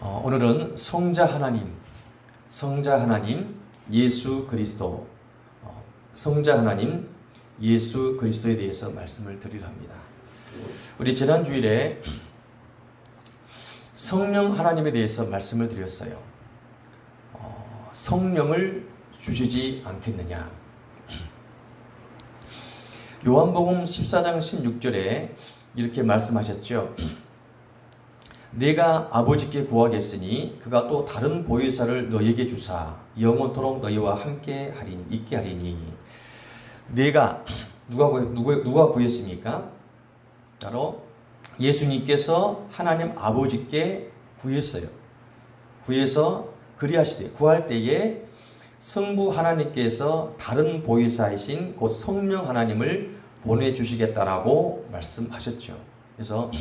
오늘은 성자 하나님 예수 그리스도, 성자 하나님 예수 그리스도에 대해서 말씀을 드리려 합니다. 우리 지난주일에 성령 하나님에 대해서 말씀을 드렸어요. 성령을 주시지 않겠느냐. 요한복음 14장 16절에 이렇게 말씀하셨죠. 내가 아버지께 구하겠으니 그가 또 다른 보혜사를 너희에게 주사 영원토록 너희와 함께 있게 하리니. 내가 누가 구했습니까? 바로 예수님께서 하나님 아버지께 구했어요. 구해서 그리하시되 구할 때에 성부 하나님께서 다른 보혜사이신 곧 성령 하나님을 보내주시겠다라고 말씀하셨죠. 그래서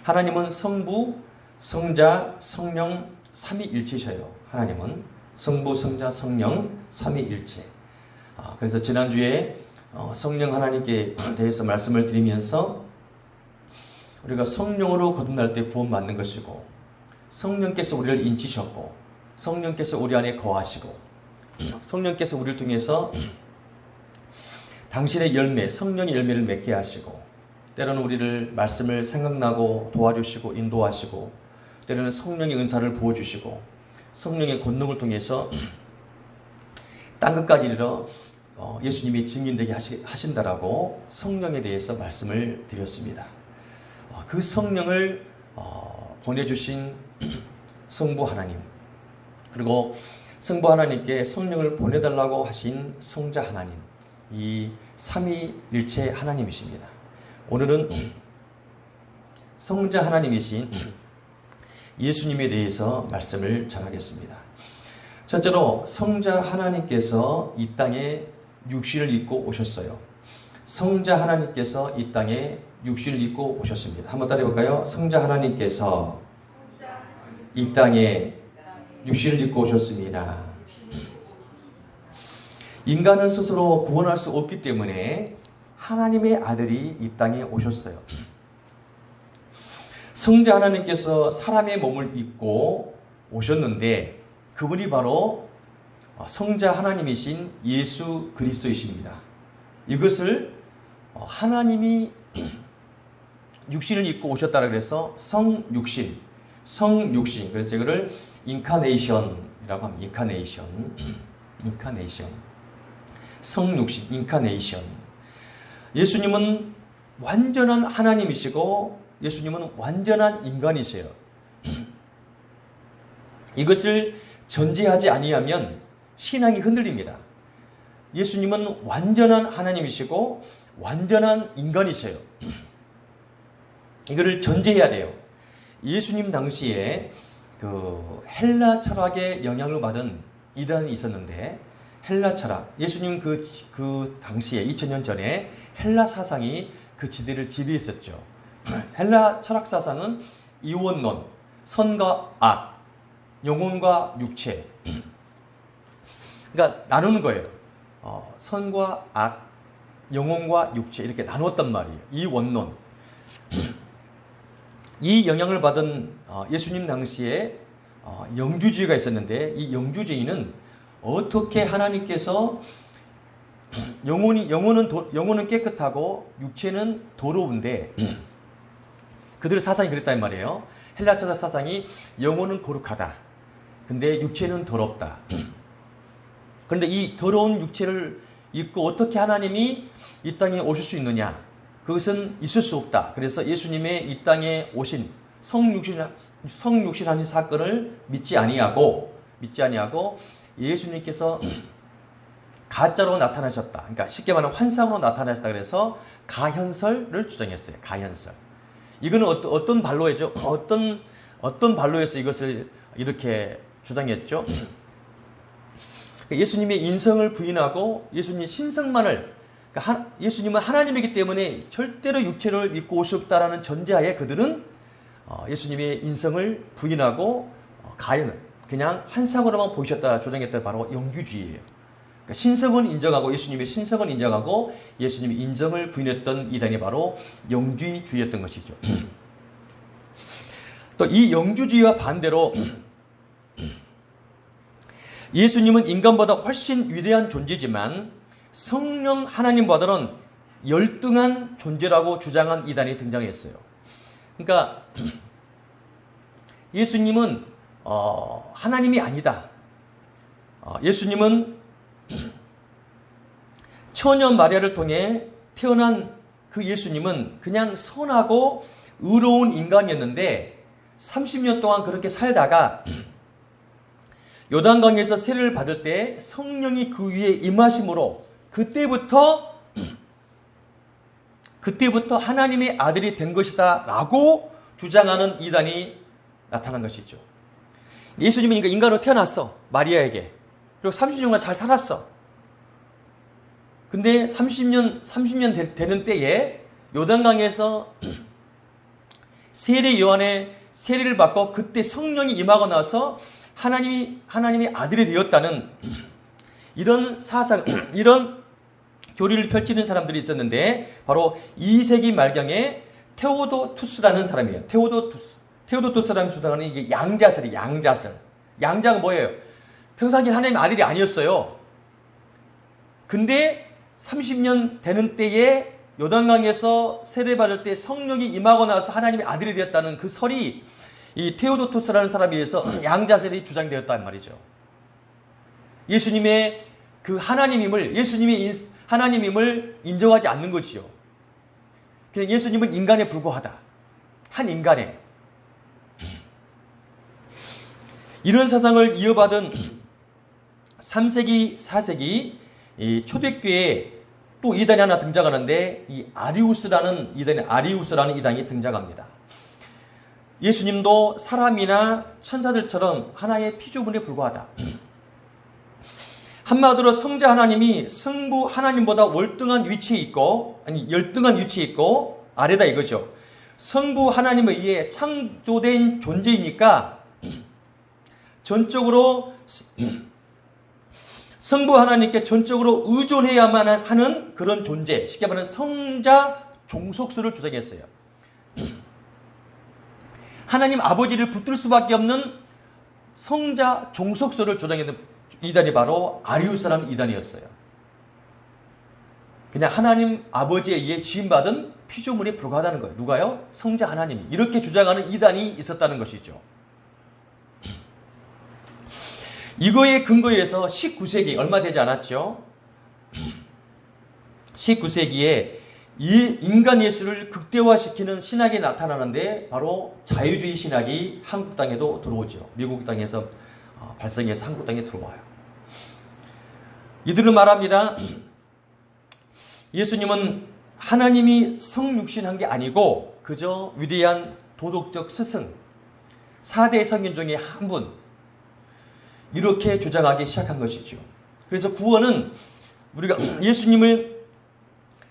하나님은 성부, 성자, 성령 삼위일체셔요. 하나님은 성부, 성자, 성령 삼위일체. 그래서 지난주에 성령 하나님께 대해서 말씀을 드리면서 우리가 성령으로 거듭날 때 구원받는 것이고, 성령께서 우리를 인치셨고, 성령께서 우리 안에 거하시고, 성령께서 우리를 통해서 당신의 열매, 성령의 열매를 맺게 하시고, 때로는 우리를 말씀을 생각나고 도와주시고 인도하시고, 때로는 성령의 은사를 부어주시고, 성령의 권능을 통해서 땅끝까지 이르러 예수님이 증인되게 하신다라고 성령에 대해서 말씀을 드렸습니다. 그 성령을 보내주신 성부 하나님, 그리고 성부 하나님께 성령을 보내달라고 하신 성자 하나님, 이 삼위일체 하나님이십니다. 오늘은 성자 하나님이신 예수님에 대해서 말씀을 전하겠습니다. 첫째로 성자 하나님께서 이 땅에 육신을 입고 오셨어요. 성자 하나님께서 이 땅에 육신을 입고 오셨습니다. 한번 따라해볼까요? 성자 하나님께서 이 땅에 육신을 입고 오셨습니다. 인간은 스스로 구원할 수 없기 때문에 하나님의 아들이 이 땅에 오셨어요. 성자 하나님께서 사람의 몸을 입고 오셨는데 그분이 바로 성자 하나님이신 예수 그리스도이십니다. 이것을 하나님이 육신을 입고 오셨다라 그래서 성육신. 그래서 이거를 인카네이션이라고 합니다. 인카네이션. 성육신, 인카네이션. 예수님은 완전한 하나님이시고 예수님은 완전한 인간이세요. 이것을 전제하지 아니하면 신앙이 흔들립니다. 예수님은 완전한 하나님이시고 완전한 인간이세요. 이거를 전제해야 돼요. 예수님 당시에 그 헬라 철학의 영향을 받은 이단이 있었는데, 헬라 철학, 예수님 그 당시에 2000년 전에 헬라 사상이 그 지대를 지배했었죠. 헬라 철학 사상은 이원론, 선과 악, 영혼과 육체. 그러니까 나누는 거예요. 선과 악, 영혼과 육체 이렇게 나누었단 말이에요. 이원론. 이 영향을 받은 예수님 당시에 영주주의가 있었는데, 이 영주주의는 어떻게 하나님께서 영혼은 깨끗하고 육체는 더러운데, 그들의 사상이 그랬단 말이에요. 헬라 철학 사상이 영혼은 거룩하다. 근데 육체는 더럽다. 그런데 이 더러운 육체를 입고 어떻게 하나님이 이 땅에 오실 수 있느냐? 그것은 있을 수 없다. 그래서 예수님의 이 땅에 오신 성육신하신 사건을 믿지 아니하고 예수님께서 가짜로 나타나셨다. 그러니까 쉽게 말하면 환상으로 나타나셨다. 그래서 가현설을 주장했어요. 가현설. 이거는 어떤 반로이죠? 어떤 반로에서 이것을 이렇게 주장했죠? 예수님의 인성을 부인하고 예수님의 신성만을, 그러니까 예수님은 하나님이기 때문에 절대로 육체를 입고 오셨다라는 전제하에 그들은 예수님의 인성을 부인하고 그냥 환상으로만 보이셨다 주장했던 바로 영주주의예요. 그러니까 신성은 인정하고 예수님의 신성은 인정하고 예수님의 인정을 부인했던 이단이 바로 영주주의였던 것이죠. 또 이 영주주의와 반대로 예수님은 인간보다 훨씬 위대한 존재지만 성령 하나님보다는 열등한 존재라고 주장한 이단이 등장했어요. 그러니까 예수님은 하나님이 아니다. 예수님은 처녀 마리아를 통해 태어난 그 예수님은 그냥 선하고 의로운 인간이었는데 30년 동안 그렇게 살다가 요단강에서 세례를 받을 때 성령이 그 위에 임하심으로 그때부터 하나님의 아들이 된 것이다 라고 주장하는 이단이 나타난 것이죠. 예수님은 인간으로 태어났어. 마리아에게. 그리고 30년간 잘 살았어. 근데 30년 되는 때에 요단강에서 세례 요한의 세례를 받고 그때 성령이 임하고 나서 하나님이 아들이 되었다는 이런 사상, 이런 교리를 펼치는 사람들이 있었는데 바로 2세기 말경에 테오도투스라는 사람이에요. 테오도투스라는 주장하는 이게 양자설이에요. 양자설. 양자가 뭐예요? 평상시 하나님의 아들이 아니었어요. 근데 30년 되는 때에 요단강에서 세례받을 때 성령이 임하고 나서 하나님의 아들이 되었다는 그 설이 이 테오도투스라는 사람에 의해서 양자설이 주장되었단 말이죠. 예수님의 그 예수님의 하나님임을 인정하지 않는 것이요. 그냥 예수님은 인간에 불과하다. 한 인간에. 이런 사상을 이어받은 3세기, 4세기 이 초대교회에 또 이단이 하나 등장하는데 이 아리우스라는 이단이 등장합니다. 예수님도 사람이나 천사들처럼 하나의 피조물에 불과하다. 한마디로 성자 하나님이 성부 하나님보다 열등한 위치에 있고 아래다 이거죠. 성부 하나님에 의해 창조된 존재이니까 성부 하나님께 전적으로 의존해야만 하는 그런 존재, 쉽게 말하는 성자 종속수를 주장했어요. 하나님 아버지를 붙들 수밖에 없는 성자 종속수를 주장했던 이단이 바로 아리우스라는 이단이었어요. 그냥 하나님 아버지에 의해 지음받은 피조물에 불과하다는 거예요. 누가요? 성자 하나님이. 이렇게 주장하는 이단이 있었다는 것이죠. 이거에 근거해서 19세기, 얼마 되지 않았죠? 19세기에 이 인간 예수를 극대화시키는 신학이 나타나는데 바로 자유주의 신학이 한국 땅에도 들어오죠. 미국 땅에서 발생해서 한국 땅에 들어와요. 이들은 말합니다. 예수님은 하나님이 성육신한 게 아니고 그저 위대한 도덕적 스승, 4대 성인 중에 한 분, 이렇게 주장하기 시작한 것이죠. 그래서 구원은 우리가 예수님을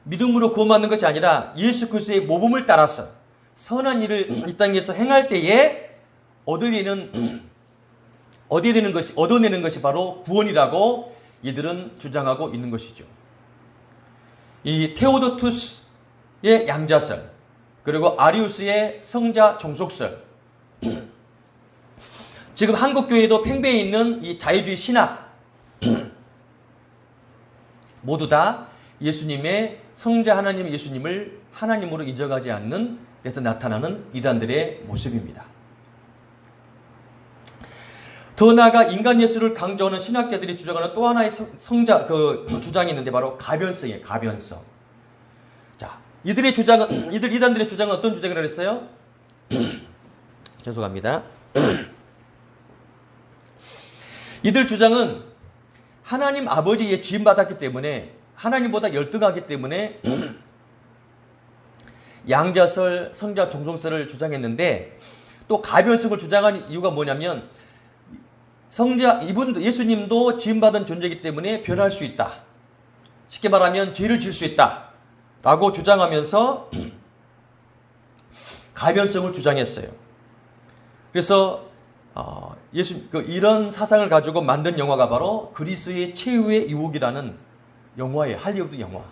믿음으로 구원받는 것이 아니라 예수 그리스도의 모범을 따라서 선한 일을 이 땅에서 행할 때에 얻어내는 것이 바로 구원이라고 이들은 주장하고 있는 것이죠. 이 테오도투스의 양자설, 그리고 아리우스의 성자 종속설, 지금 한국교회도 팽배해 있는 이 자유주의 신학, 모두 다 예수님의 성자 하나님 예수님을 하나님으로 인정하지 않는 데서 나타나는 이단들의 모습입니다. 더 나아가 인간 예수를 강조하는 신학자들이 주장하는 또 하나의 주장이 있는데 바로 가변성이에요. 가변성. 자, 이단들의 주장은 어떤 주장을 했어요? 죄송합니다. 이들 주장은 하나님 아버지에 지음받았기 때문에 하나님보다 열등하기 때문에 양자설, 성자 종속설을 주장했는데 또 가변성을 주장한 이유가 뭐냐면 예수님도 지음받은 존재이기 때문에 변할 수 있다. 쉽게 말하면 죄를 지을 수 있다. 라고 주장하면서 가변성을 주장했어요. 그래서 이런 사상을 가지고 만든 영화가 바로 그리스의 최후의 유혹이라는 영화예요. 할리우드 영화.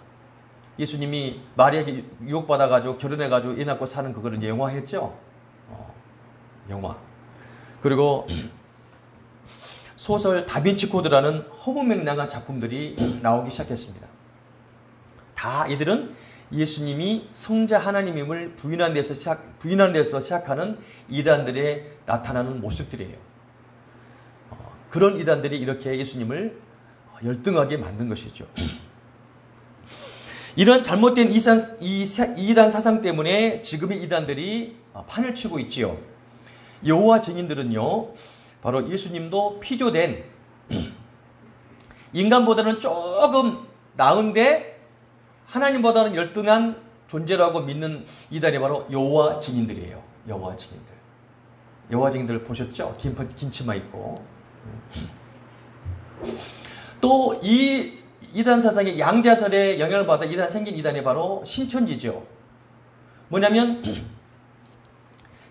예수님이 마리아에게 유혹받아가지고 결혼해가지고 애 낳고 사는 그거를 이제 영화했죠. 영화. 그리고 소설 다빈치 코드라는 허무맹랑한 작품들이 나오기 시작했습니다. 다 이들은 예수님이 성자 하나님임을 부인하는 데서 시작하는 이단들의 나타나는 모습들이에요. 그런 이단들이 이렇게 예수님을 열등하게 만든 것이죠. 이런 잘못된 이단 사상 때문에 지금의 이단들이 판을 치고 있지요. 여호와 증인들은요, 바로 예수님도 피조된 인간보다는 조금 나은데 하나님보다는 열등한 존재라고 믿는 이단이 바로 여호와 증인들이에요. 여호와 증인들. 여호와 증인들 보셨죠? 긴 치마 입고. 또 이 이단 사상의 양자설에 영향을 받아 생긴 이단이 바로 신천지죠. 뭐냐면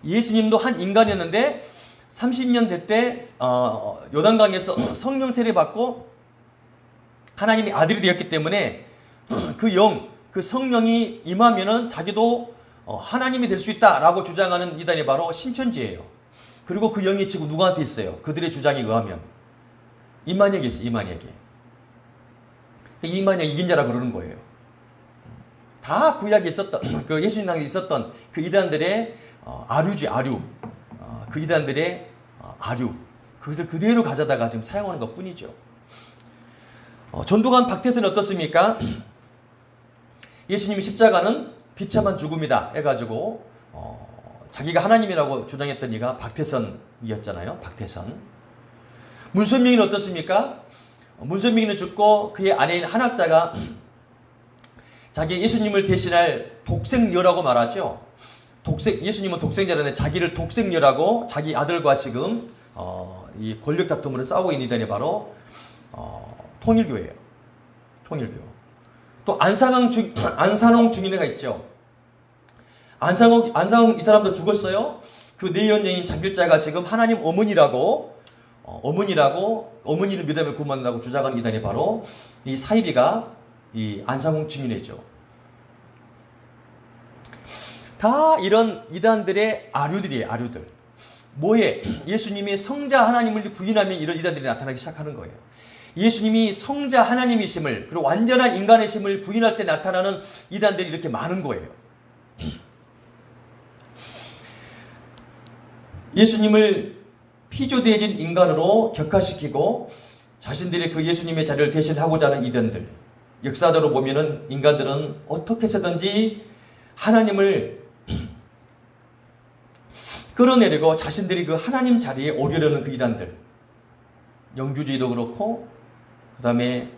예수님도 한 인간이었는데 30년 됐대 요단강에서 성령 세례 받고 하나님의 아들이 되었기 때문에 그 성령이 임하면은 자기도 하나님이 될 수 있다라고 주장하는 이단이 바로 신천지예요. 그리고 그 영이 지금 누구한테 있어요? 그들의 주장에 의하면 이만혁이 있어요. 이만혁 이긴 자라 그러는 거예요. 다 구약에 있었던 그 예수님당에 있었던 그 이단들의 아류. 그 이단들의 아류. 그것을 그대로 가져다가 지금 사용하는 것 뿐이죠. 전두관 박태선은 어떻습니까? 예수님이 십자가는 비참한 죽음이다 해가지고 자기가 하나님이라고 주장했던 이가 박태선이었잖아요. 박태선. 문선명이는 어떻습니까? 문선명이는 죽고 그의 아내인 한학자가 자기 예수님을 대신할 독생녀라고 말하죠. 예수님은 독생자라는데 자기를 독생녀라고 자기 아들과 지금 이 권력 다툼으로 싸우고 있는 이단이 바로 통일교예요. 통일교. 또 안산홍 증인회가 있죠. 안산홍 이 사람도 죽었어요. 그 내연녀인 장길자가 지금 하나님 어머니를 믿음을 구원한다고 주장하는 이단이 바로 이 사이비가 이 안산홍 증인회죠. 다 이런 이단들의 아류들이에요. 아류들. 뭐에? 예수님이 성자 하나님을 부인하면 이런 이단들이 나타나기 시작하는 거예요. 예수님이 성자 하나님이심을 그리고 완전한 인간이심을 부인할 때 나타나는 이단들이 이렇게 많은 거예요. 예수님을 피조되어진 인간으로 격화시키고 자신들이 그 예수님의 자리를 대신하고자 하는 이단들. 역사적으로 보면은 인간들은 어떻게 해서든지 하나님을 끌어내리고 자신들이 그 하나님 자리에 오르려는 그 이단들. 영주주의도 그렇고 그 다음에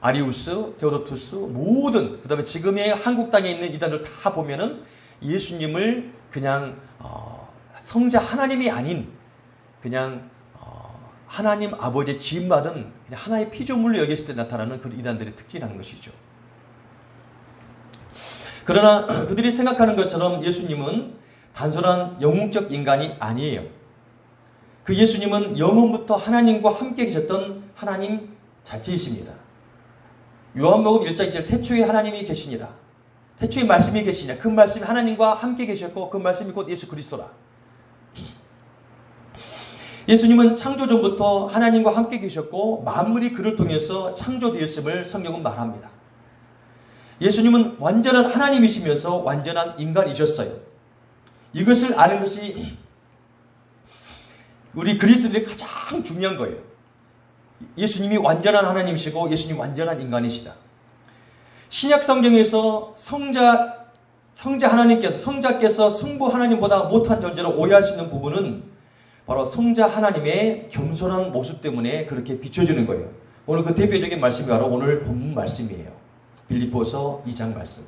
아리우스, 데오도투스 모든 그 다음에 지금의 한국 땅에 있는 이단들 다 보면은 예수님을 그냥 성자 하나님이 아닌 그냥 하나님 아버지의 지음받은 그냥 하나의 피조물로 여겼을 때 나타나는 그 이단들의 특징이라는 것이죠. 그러나 그들이 생각하는 것처럼 예수님은 단순한 영웅적 인간이 아니에요. 그 예수님은 영원부터 하나님과 함께 계셨던 하나님 자체이십니다. 요한복음 1장 1절 태초에 하나님이 계시니라. 태초에 말씀이 계시냐. 그 말씀이 하나님과 함께 계셨고 그 말씀이 곧 예수 그리스도라. 예수님은 창조 전부터 하나님과 함께 계셨고 만물이 그를 통해서 창조되었음을 성경은 말합니다. 예수님은 완전한 하나님이시면서 완전한 인간이셨어요. 이것을 아는 것이 우리 그리스도인들이 가장 중요한 거예요. 예수님이 완전한 하나님이시고 예수님 완전한 인간이시다. 신약 성경에서 성자께서 성부 하나님보다 못한 존재로 오해할 수 있는 부분은 바로 성자 하나님의 겸손한 모습 때문에 그렇게 비춰지는 거예요. 오늘 그 대표적인 말씀이 바로 오늘 본문 말씀이에요. 빌립보서 2장 말씀.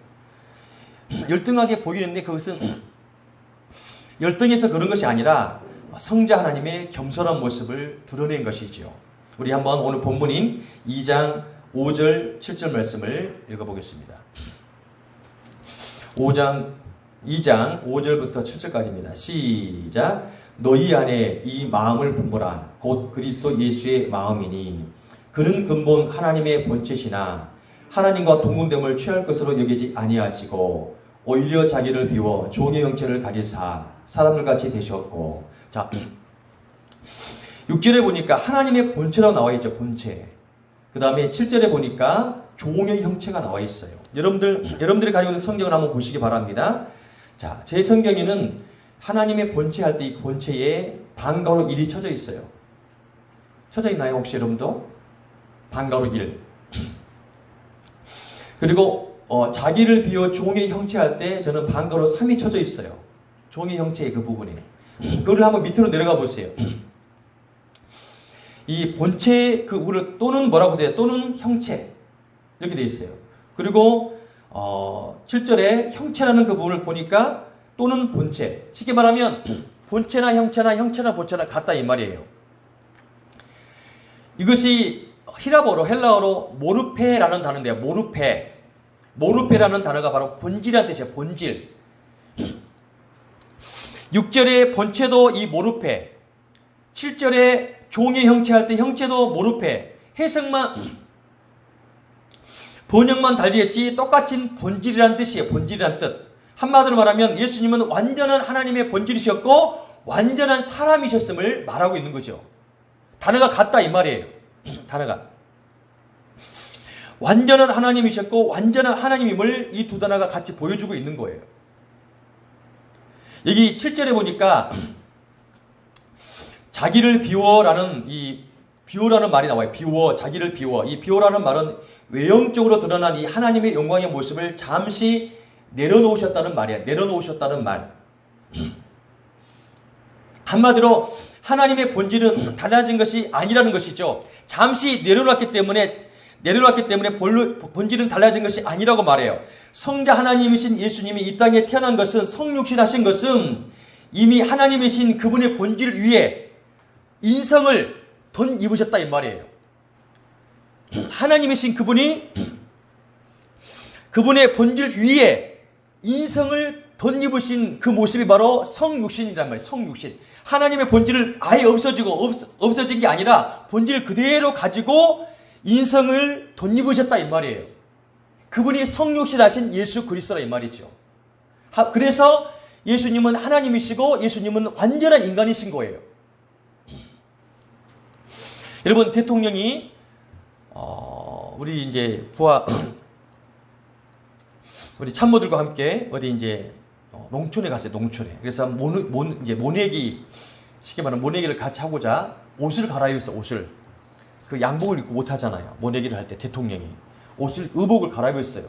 열등하게 보이는데 그것은 열등해서 그런 것이 아니라 성자 하나님의 겸손한 모습을 드러낸 것이죠. 우리 한번 오늘 본문인 2장 5절 7절 말씀을 읽어보겠습니다. 2장 5절부터 7절까지입니다. 시작. 너희 안에 이 마음을 품으라. 곧 그리스도 예수의 마음이니 그는 근본 하나님의 본체시나 하나님과 동등됨을 취할 것으로 여기지 아니하시고 오히려 자기를 비워 종의 형체를 가지사 사람들같이 되셨고. 자, 6절에 보니까 하나님의 본체라고 나와 있죠. 본체. 그 다음에 7절에 보니까 종의 형체가 나와 있어요. 여러분들이 가지고 있는 성경을 한번 보시기 바랍니다. 자, 제 성경에는 하나님의 본체 할 때 이 본체에 반가로 1이 쳐져 있어요. 쳐져 있나요? 혹시 여러분도? 반가로 1. 그리고 자기를 비워 종의 형체 할 때 저는 반가로 3이 쳐져 있어요. 종의 형체의 그 부분에. 그걸 한번 밑으로 내려가 보세요. 이 본체 그 우를 또는 뭐라고 하세요? 또는 형체 이렇게 돼 있어요. 그리고 7절에 형체라는 그 부분을 보니까 또는 본체. 쉽게 말하면 본체나 형체나 본체나 같다 이 말이에요. 이것이 히라보로 헬라어로 모르페라는 단어인데요. 모르페라는 단어가 바로 본질이라는 뜻이에요. 본질. 6절에 본체도 이 모르페, 7절에 종의 형체 할 때 형체도 모르페, 번역만 달리했지 똑같은 본질이라는 뜻이에요. 본질이라는 뜻. 한마디로 말하면 예수님은 완전한 하나님의 본질이셨고 완전한 사람이셨음을 말하고 있는 거죠. 단어가 같다 이 말이에요. 단어가. 완전한 하나님이셨고 완전한 하나님임을 이 두 단어가 같이 보여주고 있는 거예요. 여기 7절에 보니까 자기를 비워라는 이 비워라는 말이 나와요. 비워, 자기를 비워. 이 비워라는 말은 외형적으로 드러난 이 하나님의 영광의 모습을 잠시 내려놓으셨다는 말이에요. 내려놓으셨다는 말. 한마디로 하나님의 본질은 달라진 것이 아니라는 것이죠. 잠시 내려놨기 때문에 본질은 달라진 것이 아니라고 말해요. 성자 하나님이신 예수님이 이 땅에 태어난 것은 성육신하신 것은 이미 하나님이신 그분의 본질 위에 인성을 덧입으셨다 이 말이에요. 하나님이신 그분이 그분의 본질 위에 인성을 덧입으신 그 모습이 바로 성육신이란 말이에요. 성육신. 하나님의 본질을 아예 없어진 게 아니라 본질을 그대로 가지고 인성을 덧입으셨다 이 말이에요. 그분이 성육신하신 예수 그리스도라 이 말이죠. 그래서 예수님은 하나님이시고 예수님은 완전한 인간이신 거예요. 여러분 대통령이 우리 이제 우리 참모들과 함께 어디 이제 농촌에 갔어요. 농촌에. 그래서 모내기 쉽게 말하면 모내기를 같이 하고자 옷을 갈아입었어요. 옷을. 그 양복을 입고 못 하잖아요. 모내기를 할 때 대통령이 의복을 갈아입었어요.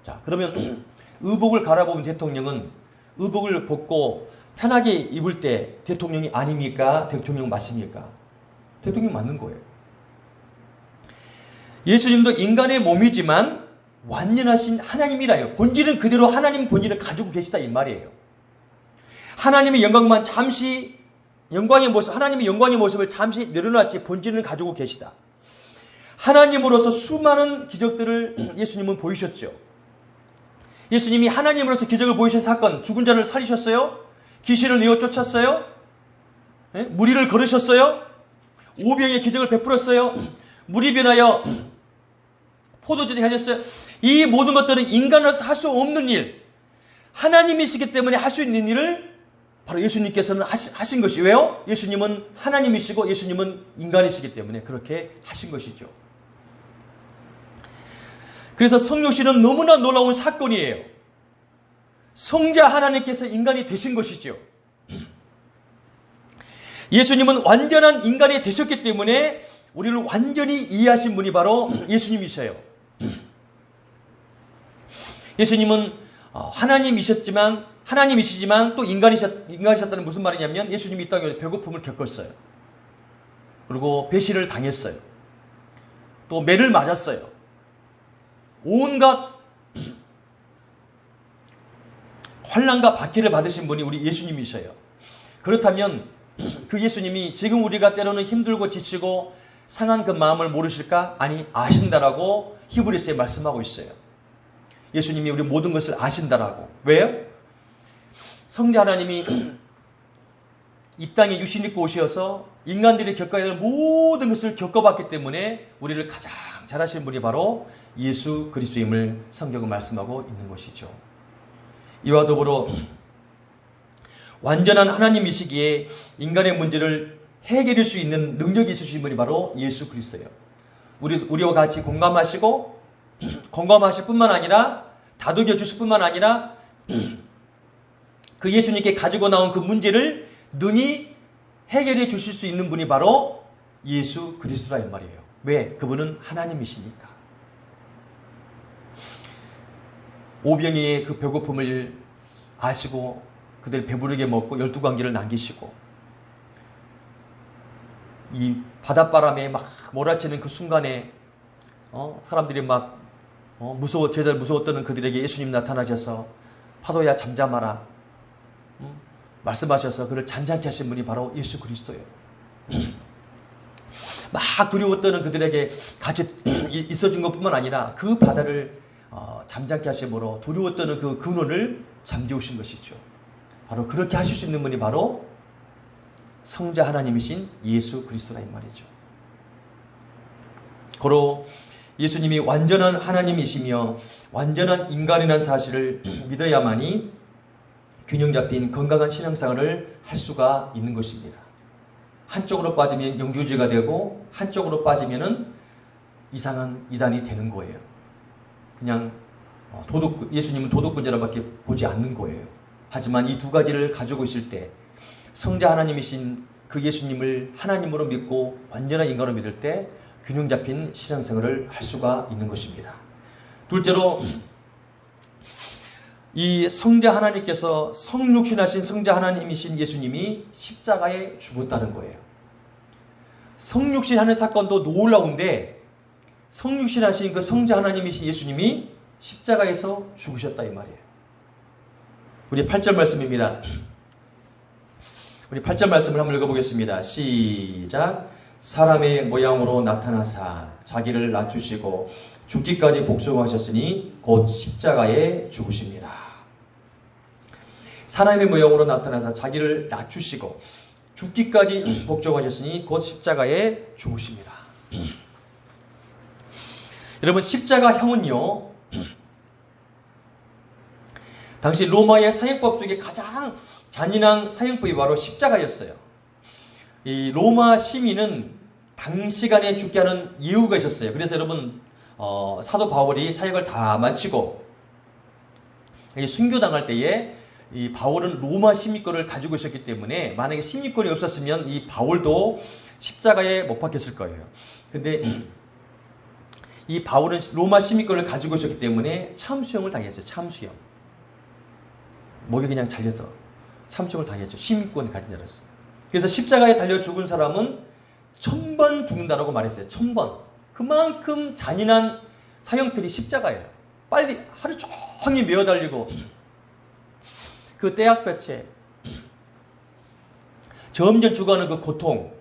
자, 그러면 의복을 갈아입은 대통령은 의복을 벗고 편하게 입을 때 대통령이 아닙니까? 대통령 맞습니까? 대통령 맞는 거예요. 예수님도 인간의 몸이지만 완전하신 하나님이라요. 본질은 그대로 하나님 본질을 가지고 계시다 이 말이에요. 하나님의 영광만 잠시 하나님의 영광의 모습을 잠시 내려놨지 본질을 가지고 계시다. 하나님으로서 수많은 기적들을 예수님은 보이셨죠. 예수님이 하나님으로서 기적을 보이신 사건, 죽은 자를 살리셨어요? 귀신을 내어 쫓았어요? 무리를 걸으셨어요? 오병의 기적을 베풀었어요? 물이 변하여 포도주를 하셨어요? 이 모든 것들은 인간으로서 할 수 없는 일, 하나님이시기 때문에 할 수 있는 일을 바로 예수님께서는 하신 것이 왜요? 예수님은 하나님이시고 예수님은 인간이시기 때문에 그렇게 하신 것이죠. 그래서 성육신은 너무나 놀라운 사건이에요. 성자 하나님께서 인간이 되신 것이죠. 예수님은 완전한 인간이 되셨기 때문에 우리를 완전히 이해하신 분이 바로 예수님이셔요. 예수님은 하나님이시지만 또 인간이셨다는 무슨 말이냐면 예수님이 이 땅에 배고픔을 겪었어요. 그리고 배신을 당했어요. 또 매를 맞았어요. 온갖 환난과 박해를 받으신 분이 우리 예수님이셔요. 그렇다면 그 예수님이 지금 우리가 때로는 힘들고 지치고 상한 그 마음을 모르실까? 아니, 아신다라고 히브리서에 말씀하고 있어요. 예수님이 우리 모든 것을 아신다라고. 왜요? 성자 하나님이 이 땅에 육신 입고 오셔서 인간들이 겪어야 할 모든 것을 겪어봤기 때문에 우리를 가장 잘하시는 분이 바로 예수 그리스도임을 성경은 말씀하고 있는 것이죠. 이와 더불어 완전한 하나님이시기에 인간의 문제를 해결할 수 있는 능력이 있으신 분이 바로 예수 그리스도예요. 우리와 같이 공감하시고 공감하실 뿐만 아니라 다독여 주실 뿐만 아니라 그 예수님께 가지고 나온 그 문제를 능히 해결해 주실 수 있는 분이 바로 예수 그리스도라 이 말이에요. 왜? 그분은 하나님이시니까. 오병이의 그 배고픔을 아시고 그들 배부르게 먹고 12관기를 남기시고 이 바닷바람에 막 몰아치는 그 순간에 사람들이 막 제자들 무서웠던 그들에게 예수님 나타나셔서 파도야 잠잠하라 말씀하셔서 그를 잔잔케 하신 분이 바로 예수 그리스도예요. 막 두려웠던 그들에게 같이 있어준 것뿐만 아니라 그 바다를 잠잠케 하심으로 두려웠던 그 근원을 잠재우신 것이죠. 바로 그렇게 하실 수 있는 분이 바로 성자 하나님이신 예수 그리스도라 이 말이죠. 고로 예수님이 완전한 하나님이시며 완전한 인간이라는 사실을 믿어야만이 균형 잡힌 건강한 신앙생활을 할 수가 있는 것입니다. 한쪽으로 빠지면 영주주의가 되고 한쪽으로 빠지면은 이상한 이단이 되는 거예요. 그냥 예수님은 도덕군자라밖에 보지 않는 거예요. 하지만 이 두 가지를 가지고 있을 때 성자 하나님이신 그 예수님을 하나님으로 믿고 완전한 인간으로 믿을 때 균형 잡힌 신앙생활을 할 수가 있는 것입니다. 둘째로 이 성자 하나님께서 성육신하신 성자 하나님이신 예수님이 십자가에 죽었다는 거예요. 성육신하는 사건도 놀라운데 성육신하신 그 성자 하나님이신 예수님이 십자가에서 죽으셨다 이 말이에요. 우리 8절 말씀입니다. 우리 8절 말씀을 한번 읽어보겠습니다. 시작. 사람의 모양으로 나타나사 자기를 낮추시고 죽기까지 복종하셨으니 곧 십자가에 죽으십니다. 사람의 모양으로 나타나사 자기를 낮추시고 죽기까지 복종하셨으니 곧 십자가에 죽으십니다. 여러분 십자가형은요 당시 로마의 사형법 중에 가장 잔인한 사형법이 바로 십자가였어요. 이 로마 시민은 단시간에 죽게 하는 예우가 있었어요. 그래서 여러분 사도 바울이 사역을 다 마치고 순교당할 때에 이 바울은 로마 시민권을 가지고 있었기 때문에 만약에 시민권이 없었으면 이 바울도 십자가에 못 박혔을 거예요. 근데 이 바울은 로마 시민권을 가지고 있었기 때문에 참수형을 당했어요. 참수형. 목이 그냥 잘려서 참수형을 당했죠. 시민권을 가진 자로서. 그래서 십자가에 달려 죽은 사람은 1000번 죽는다라고 말했어요. 1000번. 그만큼 잔인한 사형틀이 십자가예요. 빨리 하루 종일 메어 달리고 그 떼약볕에 점점 죽어가는 그 고통,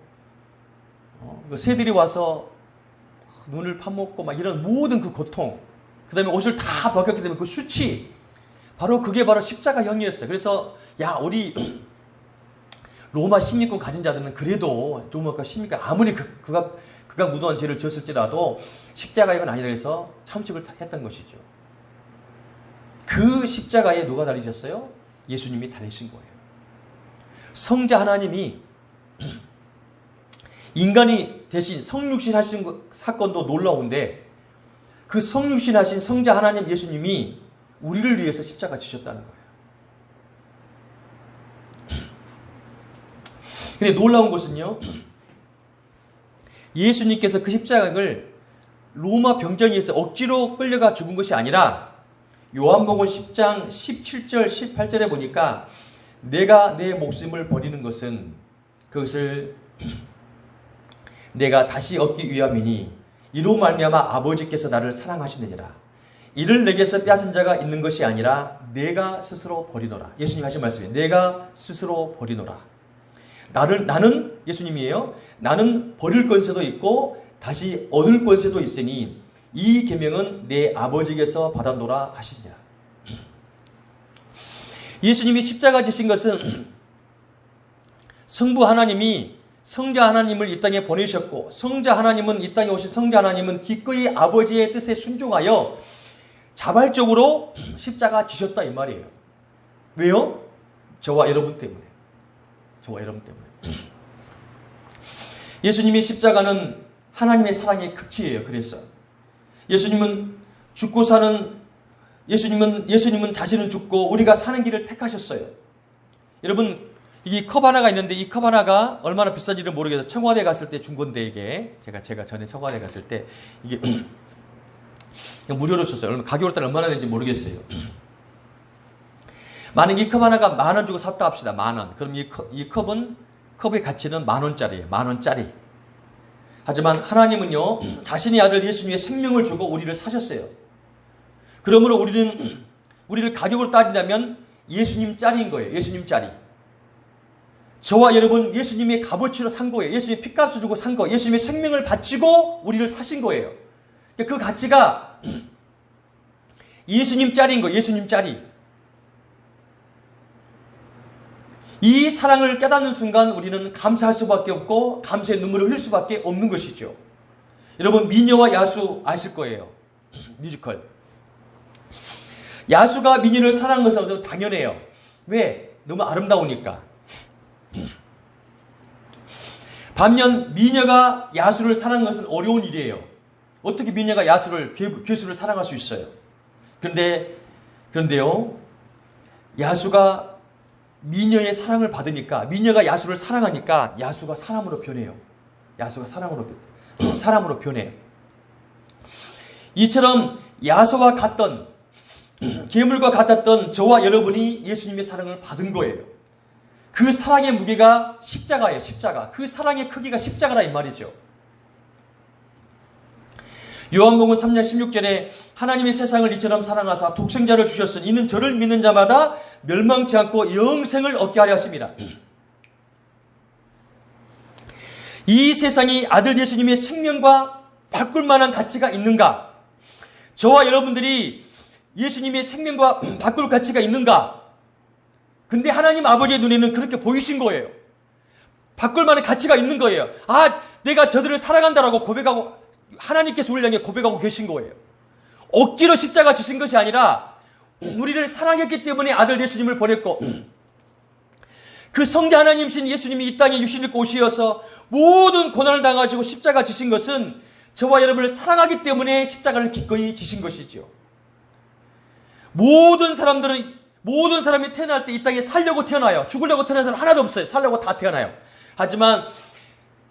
그 새들이 와서 눈을 파먹고 막 이런 모든 그 고통, 그 다음에 옷을 다 벗겼기 때문에 그 수치, 그게 바로 십자가형이었어요. 그래서 우리 로마 시민권 가진 자들은 그래도 로마 시민권 아무리 그가 무도한 죄를 지었을지라도 십자가형은 아니다 해서 참식을 했던 것이죠. 그 십자가에 누가 달리셨어요? 예수님이 달리신 거예요. 성자 하나님이 인간이 대신 성육신 하신 사건도 놀라운데 그 성육신 하신 성자 하나님 예수님이 우리를 위해서 십자가 지셨다는 거예요. 근데 놀라운 것은요, 예수님께서 그 십자가를 로마 병정에 의해서 억지로 끌려가 죽은 것이 아니라 요한복음 10장 17절 18절에 보니까 내가 내 목숨을 버리는 것은 그것을 내가 다시 얻기 위함이니 이로 말미암아 아버지께서 나를 사랑하시느니라. 이를 내게서 빼앗은 자가 있는 것이 아니라 내가 스스로 버리노라. 예수님 하신 말씀이에요. 내가 스스로 버리노라. 나는 예수님이에요. 나는 버릴 권세도 있고 다시 얻을 권세도 있으니 이 계명은 내 아버지께서 받았노라 하시니라. 예수님이 십자가 지신 것은 성부 하나님이 성자 하나님을 이 땅에 보내셨고 성자 하나님은 이 땅에 오신 성자 하나님은 기꺼이 아버지의 뜻에 순종하여 자발적으로 십자가 지셨다 이 말이에요. 왜요? 저와 여러분 때문에. 저와 여러분 때문에. 예수님의 십자가는 하나님의 사랑의 극치예요. 그래서 예수님은 죽고 사는 예수님은 자신은 죽고 우리가 사는 길을 택하셨어요. 여러분, 이 컵 하나가 있는데 이 컵 하나가 얼마나 비싼지를 모르겠어요. 청와대 갔을 때 준 건데 이게 제가 전에 청와대 갔을 때 이게 무료로 줬어요. 가격으로 따라 얼마나 되는지 모르겠어요. 만약 이 컵 하나가 10,000원 주고 샀다 합시다. 10,000원. 그럼 이 컵의 가치는 10,000원짜리예요. 10,000원짜리. 하지만 하나님은요, 자신의 아들 예수님의 생명을 주고 우리를 사셨어요. 그러므로 우리를 가격으로 따진다면 예수님 짜리인 거예요. 예수님 짜리. 저와 여러분 예수님의 값어치로 산 거예요. 예수님의 핏값을 주고 산 거예요. 예수님의 생명을 바치고 우리를 사신 거예요. 그 가치가 예수님 짜리인 거예요. 예수님 짜리. 이 사랑을 깨닫는 순간 우리는 감사할 수밖에 없고 감사의 눈물을 흘릴 수밖에 없는 것이죠. 여러분, 미녀와 야수 아실 거예요. 뮤지컬. 야수가 미녀를 사랑한 것은 당연해요. 왜? 너무 아름다우니까. 반면 미녀가 야수를 사랑한 것은 어려운 일이에요. 어떻게 미녀가 괴수를 사랑할 수 있어요? 그런데요, 야수가 미녀의 사랑을 받으니까, 미녀가 야수를 사랑하니까 야수가 사람으로 변해요. 야수가 사람으로 변해요. 이처럼 야수와 같던, 괴물과 같았던 저와 여러분이 예수님의 사랑을 받은 거예요. 그 사랑의 무게가 십자가예요. 십자가. 그 사랑의 크기가 십자가라 이 말이죠. 요한복음 3장 16절에 하나님의 세상을 이처럼 사랑하사 독생자를 주셨으니 이는 저를 믿는 자마다 멸망치 않고 영생을 얻게 하려 하십니다. 이 세상이 아들 예수님의 생명과 바꿀 만한 가치가 있는가? 저와 여러분들이 예수님의 생명과 바꿀 가치가 있는가? 근데 하나님 아버지의 눈에는 그렇게 보이신 거예요. 바꿀 만한 가치가 있는 거예요. 아, 내가 저들을 사랑한다라고 고백하고 하나님께서 우리를 향해 고백하고 계신 거예요. 억지로 십자가 지신 것이 아니라 우리를 사랑했기 때문에 아들 예수님을 보냈고 그 성자 하나님이신 예수님이 이 땅에 육신을 입고 오시어서 모든 고난을 당하시고 십자가 지신 것은 저와 여러분을 사랑하기 때문에 십자가를 기꺼이 지신 것이죠. 모든 사람이 태어날 때 이 땅에 살려고 태어나요. 죽으려고 태어난 사람 하나도 없어요. 살려고 다 태어나요. 하지만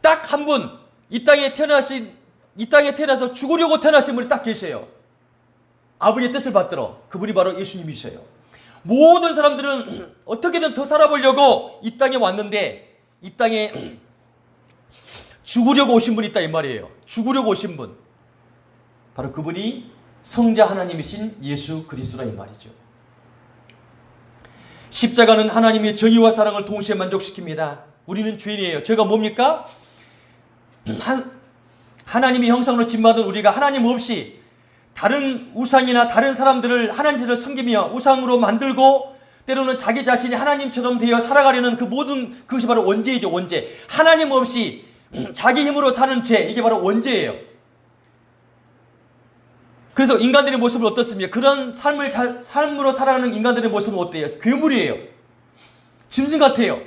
딱 한 분, 이 땅에 태어나서 죽으려고 태어나신 분이 딱 계세요. 아버지의 뜻을 받들어. 그분이 바로 예수님이세요. 모든 사람들은 어떻게든 더 살아보려고 이 땅에 왔는데 이 땅에 죽으려고 오신 분이 있다 이 말이에요. 죽으려고 오신 분. 바로 그분이 성자 하나님이신 예수 그리스도라 이 말이죠. 십자가는 하나님의 정의와 사랑을 동시에 만족시킵니다. 우리는 죄인이에요. 죄가 뭡니까? 하나님의 형상으로 짓받은 우리가 하나님 없이 다른 우상이나 다른 사람들을 하나님을 섬기며 우상으로 만들고 때로는 자기 자신이 하나님처럼 되어 살아가려는 그 모든 그것이 바로 원죄이죠. 원죄. 하나님 없이 자기 힘으로 사는 죄, 이게 바로 원죄예요. 그래서 인간들의 모습은 어떻습니까? 그런 삶으로 살아가는 인간들의 모습은 어때요? 괴물이에요. 짐승 같아요.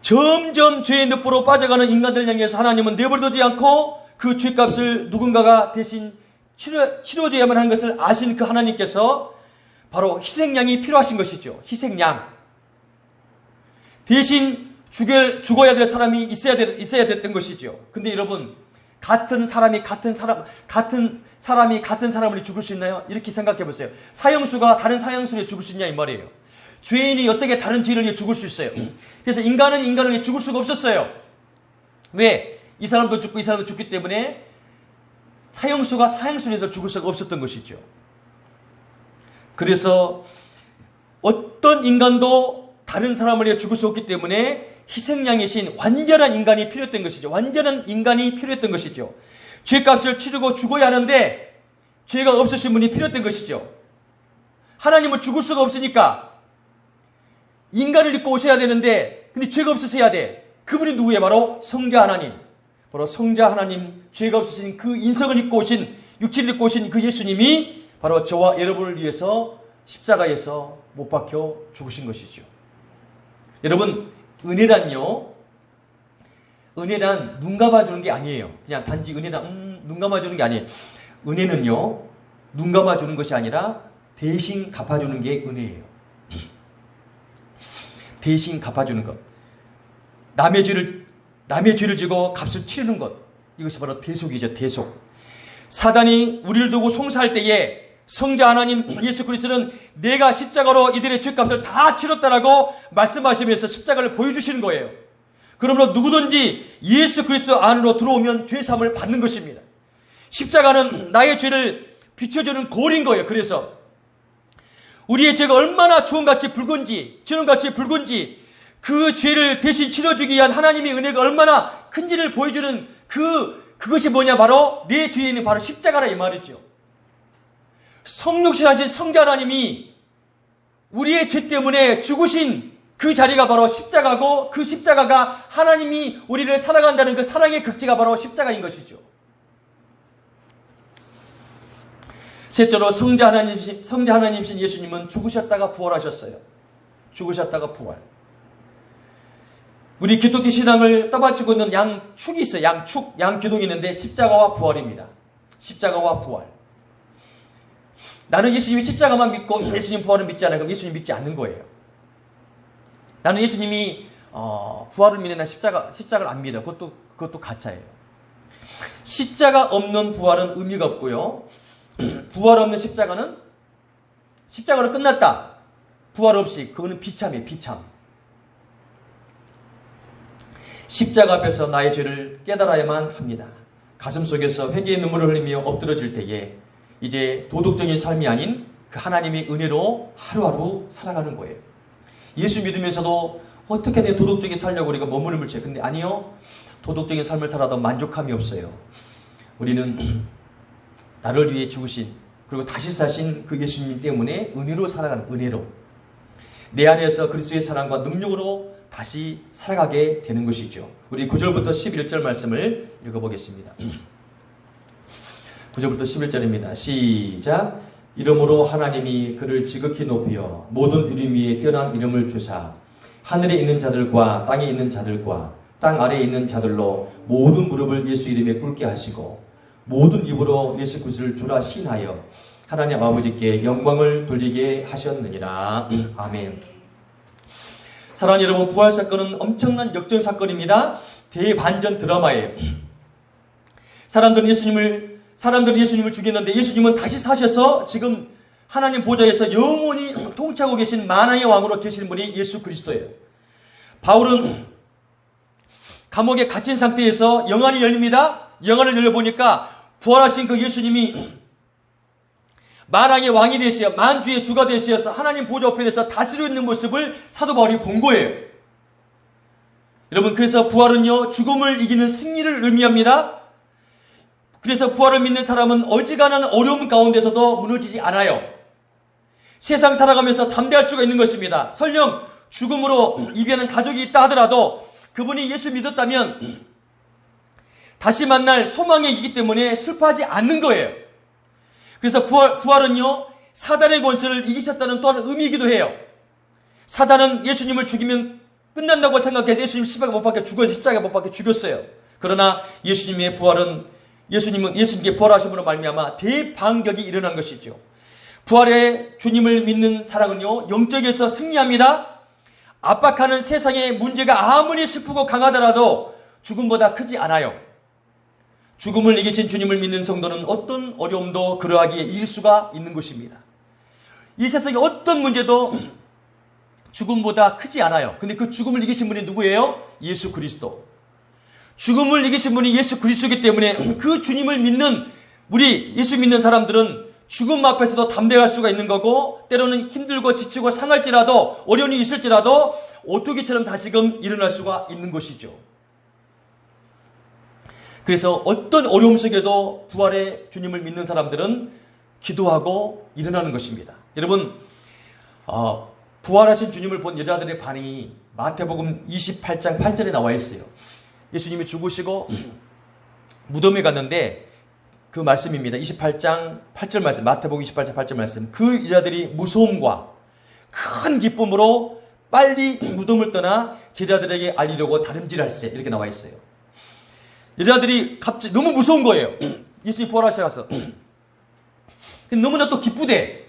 점점 죄의 늪으로 빠져가는 인간들을 향해서 하나님은 내버려두지 않고 그 죄값을 누군가가 대신 치러줘야만 하는 것을 아신 그 하나님께서 바로 희생양이 필요하신 것이죠. 희생양. 대신 죽어야 될 사람이 있어야 됐던 것이죠. 근데 여러분, 같은 사람이 같은 사람을 죽을 수 있나요? 이렇게 생각해 보세요. 사형수가 다른 사형수를 죽을 수 있냐 이 말이에요. 죄인이 어떻게 다른 죄인을 위해 죽을 수 있어요? 그래서 인간은 인간을 위해 죽을 수가 없었어요. 왜? 이 사람도 죽고 이 사람도 죽기 때문에 사형수가 사형수를 위해서 죽을 수가 없었던 것이죠. 그래서 어떤 인간도 다른 사람을 위해 죽을 수 없기 때문에 희생양이신 완전한 인간이 필요했던 것이죠. 완전한 인간이 필요했던 것이죠. 죄값을 치르고 죽어야 하는데 죄가 없으신 분이 필요했던 것이죠. 하나님은 죽을 수가 없으니까 인간을 입고 오셔야 되는데 근데 죄가 없으셔야 돼. 그분이 누구예요? 바로 성자 하나님. 바로 성자 하나님, 죄가 없으신 그 인성을 입고 오신, 육체를 입고 오신 그 예수님이 바로 저와 여러분을 위해서 십자가에서 못 박혀 죽으신 것이죠. 여러분, 은혜란 눈 감아주는 게 아니에요. 그냥 단지 은혜란 눈 감아주는 게 아니에요. 은혜는요, 눈 감아주는 것이 아니라 대신 갚아주는 게 은혜예요. 대신 갚아주는 것. 남의 죄를 지고 값을 치르는 것. 이것이 바로 대속이죠. 대속. 사단이 우리를 두고 송사할 때에 성자 하나님 예수 그리스도는 내가 십자가로 이들의 죄값을 다 치렀다라고 말씀하시면서 십자가를 보여주시는 거예요. 그러므로 누구든지 예수 그리스도 안으로 들어오면 죄사함을 받는 것입니다. 십자가는 나의 죄를 비춰주는 거울인 거예요. 그래서 우리의 죄가 얼마나 주홍같이 붉은지, 진홍같이 붉은지, 그 죄를 대신 치러주기 위한 하나님의 은혜가 얼마나 큰지를 보여주는 그것이 뭐냐, 바로 내 뒤에 있는 바로 십자가라 이 말이죠. 성육신하신 성자 하나님이 우리의 죄 때문에 죽으신 그 자리가 바로 십자가고, 그 십자가가 하나님이 우리를 사랑한다는 그 사랑의 극지가 바로 십자가인 것이죠. 셋째로 성자 하나님이신 예수님은 죽으셨다가 부활하셨어요. 죽으셨다가 부활. 우리 기독교 신앙을 떠받치고 있는 양축이 있어요. 양기둥이 있는데 십자가와 부활입니다. 십자가와 부활. 나는 예수님이 십자가만 믿고 예수님 부활은 믿지 않아요. 그럼 예수님 믿지 않는 거예요. 나는 예수님이 부활을 믿는 날 십자가를 안 믿어. 그것도 가짜예요. 십자가 없는 부활은 의미가 없고요. 부활 없는 십자가로 끝났다. 부활 없이 그거는 비참이에요. 비참. 십자가 앞에서 나의 죄를 깨달아야만 합니다. 가슴 속에서 회개의 눈물을 흘리며 엎드러질 때에 이제 도덕적인 삶이 아닌 그 하나님의 은혜로 하루하루 살아가는 거예요. 예수 믿으면서도 어떻게든 도덕적인 살려고 우리가 머무름을 쳐요. 근데 아니요. 도덕적인 삶을 살아도 만족함이 없어요. 우리는 나를 위해 죽으신, 그리고 다시 사신 그 예수님 때문에 은혜로 살아가는, 은혜로 내 안에서 그리스도의 사랑과 능력으로 다시 살아가게 되는 것이죠. 우리 9절부터 11절 말씀을 읽어보겠습니다. 9절부터 11절입니다. 시작. 이러므로 하나님이 그를 지극히 높여 모든 이름 위에 뛰어난 이름을 주사 하늘에 있는 자들과 땅에 있는 자들과 땅 아래에 있는 자들로 모든 무릎을 예수 이름에 꿇게 하시고 모든 입으로 예수 그리스도를 주라 시인하여 하나님 아버지께 영광을 돌리게 하셨느니라. 아멘. 사랑하는 여러분, 부활 사건은 엄청난 역전 사건입니다. 대반전 드라마예요. 사람들은 예수님을 죽였는데 예수님은 다시 사셔서 지금 하나님 보좌에서 영원히 통치하고 계신 만왕의 왕으로 계시는 분이 예수 그리스도예요. 바울은 감옥에 갇힌 상태에서 영안이 열립니다. 영안을 열려보니까 부활하신 그 예수님이 만왕의 왕이 되시어 만주의 주가 되시어서 하나님 보좌 우편에서 다스리고 있는 모습을 사도 바울이 본 거예요. 여러분, 그래서 부활은요, 죽음을 이기는 승리를 의미합니다. 그래서 부활을 믿는 사람은 어지간한 어려움 가운데서도 무너지지 않아요. 세상 살아가면서 담대할 수가 있는 것입니다. 설령 죽음으로 이별하는 가족이 있다 하더라도 그분이 예수 믿었다면 다시 만날 소망이 있기 때문에 슬퍼하지 않는 거예요. 그래서 부활은요, 사단의 권세를 이기셨다는 또한 의미이기도 해요. 사단은 예수님을 죽이면 끝난다고 생각해서 예수님 십자가 못 박혀 죽였어요. 그러나 예수님의 부활은 예수님께 부활하신 분으로 말미암아 대반격이 일어난 것이죠. 부활의 주님을 믿는 사랑은요, 영적에서 승리합니다. 압박하는 세상의 문제가 아무리 슬프고 강하더라도 죽음보다 크지 않아요. 죽음을 이기신 주님을 믿는 성도는 어떤 어려움도 그러하기에 이길 수가 있는 것입니다. 이 세상의 어떤 문제도 죽음보다 크지 않아요. 근데 그 죽음을 이기신 분이 누구예요? 예수 그리스도. 죽음을 이기신 분이 예수 그리스도이기 때문에 그 주님을 믿는 우리 예수 믿는 사람들은 죽음 앞에서도 담대할 수가 있는 거고, 때로는 힘들고 지치고 상할지라도 어려움이 있을지라도 오토기처럼 다시금 일어날 수가 있는 것이죠. 그래서 어떤 어려움 속에도 부활의 주님을 믿는 사람들은 기도하고 일어나는 것입니다. 여러분, 부활하신 주님을 본 여자들의 반응이 마태복음 28장 8절에 나와 있어요. 예수님이 죽으시고 무덤에 갔는데 그 말씀입니다. 28장 8절 말씀, 마태복음 28장 8절 말씀. 그 여자들이 무서움과 큰 기쁨으로 빨리 무덤을 떠나 제자들에게 알리려고 다름질할세, 이렇게 나와 있어요. 여자들이 갑자기 너무 무서운 거예요. 예수님 부활하셔서. 너무나 또 기쁘대.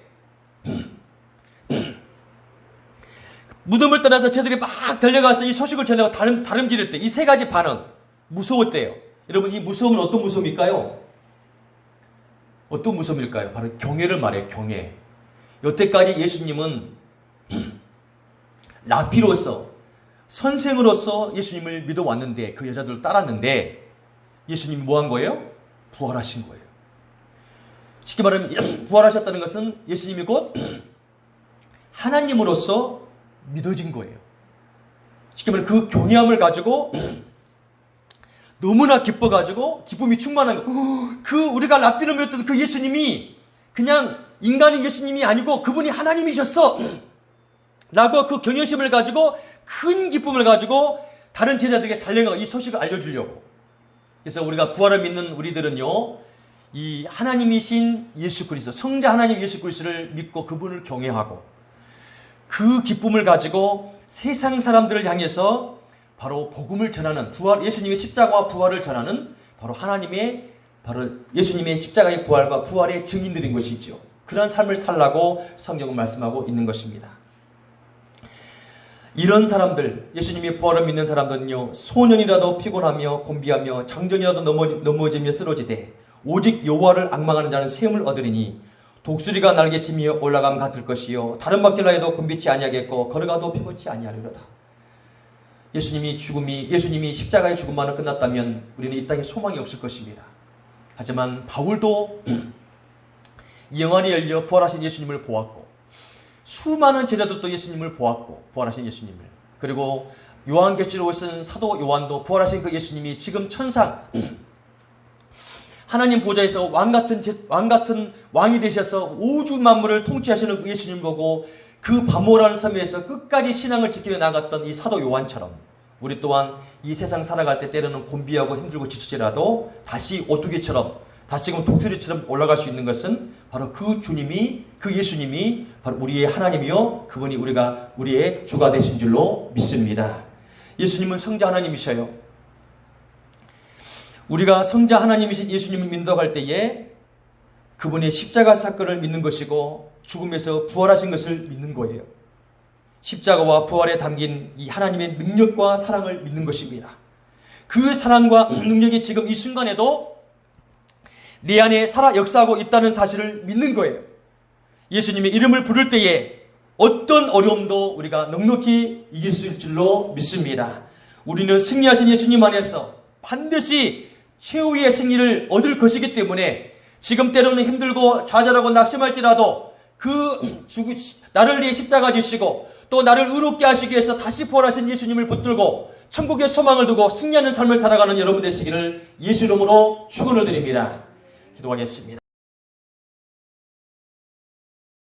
무덤을 떠나서 저들이 막 달려가서 이 소식을 전하고 다름질했대. 이 세 가지 반응. 무서웠대요. 여러분, 이 무서움은 어떤 무서움일까요? 어떤 무서움일까요? 바로 경외를 말해요. 경외. 여태까지 예수님은 라피로서, 선생으로서 예수님을 믿어왔는데, 그 여자들을 따랐는데, 예수님이 뭐 한 거예요? 부활하신 거예요. 쉽게 말하면 부활하셨다는 것은 예수님이 곧 하나님으로서 믿어진 거예요. 쉽게 말하면 그 경외함을 가지고 너무나 기뻐가지고 기쁨이 충만한 거. 그 우리가 라피로 믿었던 그 예수님이 그냥 인간의 예수님이 아니고 그분이 하나님이셨어 라고 그 경외심을 가지고 큰 기쁨을 가지고 다른 제자들에게 달려가 이 소식을 알려주려고. 그래서 우리가 부활을 믿는 우리들은요, 이 하나님이신 예수 그리스도, 성자 하나님 예수 그리스도를 믿고 그분을 경외하고 그 기쁨을 가지고 세상 사람들을 향해서 바로 복음을 전하는, 예수님의 십자가와 부활을 전하는 바로 예수님의 십자가의 부활과 부활의 증인들인 것이죠. 그런 삶을 살라고 성경은 말씀하고 있는 것입니다. 이런 사람들, 예수님의 부활을 믿는 사람들은요, 소년이라도 피곤하며 곤비하며 장정이라도 넘어지며 쓰러지되 오직 여호와를 앙망하는 자는 세움을 얻으리니 독수리가 날개치며 올라감 같을 것이요 다른 박질라 해도 곤비치 아니하겠고 걸어가도 피곤치 아니하리로다. 예수님이 십자가의 죽음만은 끝났다면 우리는 이 땅에 소망이 없을 것입니다. 하지만 바울도 영안이 열려 부활하신 예수님을 보았고, 수많은 제자들도 예수님을 보았고, 부활하신 예수님을. 그리고 요한계시록을 쓴 사도 요한도 부활하신 그 예수님이 지금 천상 하나님 보좌에서 왕같은 왕이 되셔서 우주 만물을 통치하시는 그 예수님 보고 그 바모라는 섬에서 끝까지 신앙을 지키며 나갔던 이 사도 요한처럼 우리 또한 이 세상 살아갈 때 때로는 곤비하고 힘들고 지치더라도 다시 오뚜기처럼 다시금 독수리처럼 올라갈 수 있는 것은 바로 그 예수님이 바로 우리의 하나님이요 그분이 우리의 주가 되신 줄로 믿습니다. 예수님은 성자 하나님이셔요. 우리가 성자 하나님이신 예수님을 믿어갈 때에 그분의 십자가 사건을 믿는 것이고 죽음에서 부활하신 것을 믿는 거예요. 십자가와 부활에 담긴 이 하나님의 능력과 사랑을 믿는 것입니다. 그 사랑과 능력이 지금 이 순간에도 내 안에 살아 역사하고 있다는 사실을 믿는 거예요. 예수님의 이름을 부를 때에 어떤 어려움도 우리가 넉넉히 이길 수 있을 줄로 믿습니다. 우리는 승리하신 예수님 안에서 반드시 최후의 승리를 얻을 것이기 때문에 지금 때로는 힘들고 좌절하고 낙심할지라도 나를 위해 십자가 지시고 또 나를 의롭게 하시기 위해서 다시 부활하신 예수님을 붙들고 천국의 소망을 두고 승리하는 삶을 살아가는 여러분 되시기를 예수 이름으로 축원을 드립니다. 기도하겠습니다.